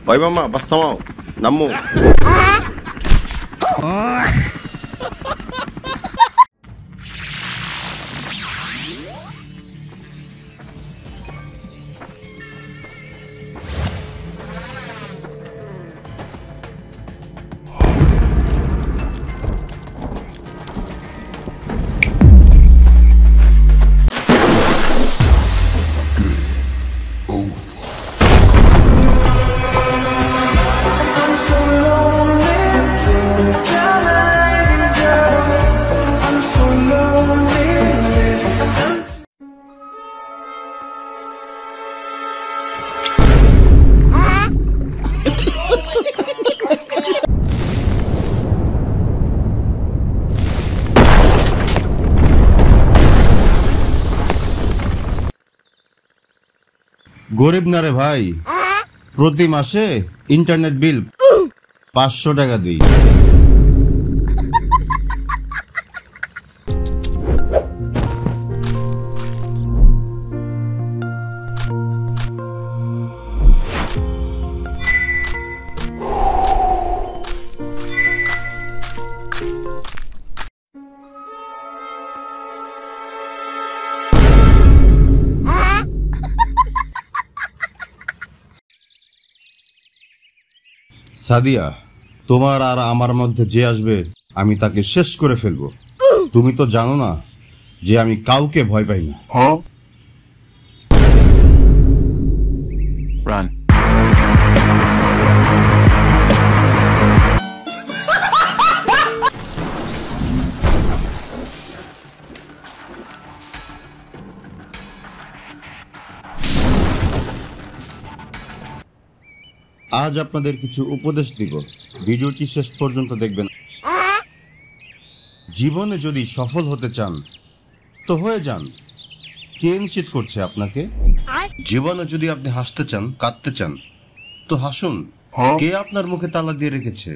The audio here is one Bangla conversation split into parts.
Oy mama, basta mo. Namu. গরিব না রে ভাই, প্রতি মাসে ইন্টারনেট বিল 500 টাকা দিই। সাদিয়া, তোমার আর আমার মধ্যে যে আসবে আমি তাকে শেষ করে ফেলবো। তুমি তো জানো না যে আমি কাউকে ভয় পাই না। Run. আজ আপনাদের কিছু উপদেশ দিব, ভিডিওটি শেষ পর্যন্ত দেখবেন। জীবনে যদি সফল হতে চান তো হয়ে যান, কে নিশ্চিত করছে আপনাকে? জীবনে যদি আপনি হাসতে চান, কাঁদতে চান তো হাসুন, কে আপনার মুখে তালা দিয়ে রেখেছে?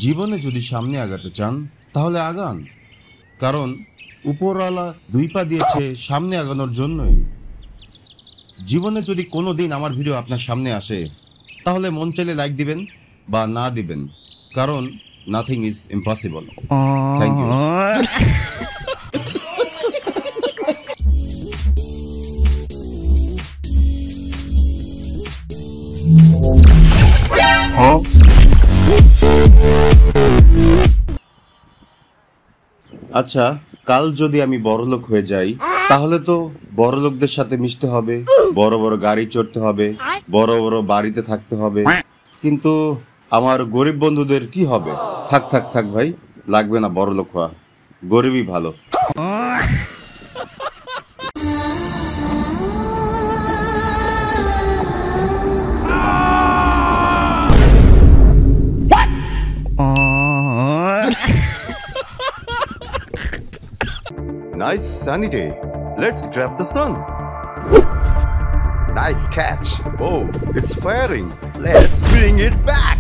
জীবনে যদি সামনে আগাতে চান তাহলে আগান, কারণ উপরওয়ালা 2 পা দিয়েছে সামনে আগানোর জন্যই। জীবনে যদি কোনো দিন আমার ভিডিও আপনার সামনে আসে তাহলে মন চাইলে লাইক দিবেন বা না দিবেন, কারণ nothing is impossible. Thank you. আচ্ছা, কাল যদি আমি বড়লোক হয়ে যাই তাহলে তো বড়লোকদের সাথে মিশতে হবে, বড় বড় গাড়ি চড়তে হবে, বড় বড় বাড়িতে থাকতে হবে। কিন্তু আমার গরিব বন্ধুদের কি হবে? থাক থাক থাক ভাই, লাগবে না বড়লোক হওয়া, গরিবই ভালো। Nice sunny day. Let's grab the sun. Nice catch. Oh, it's firing. Let's bring it back.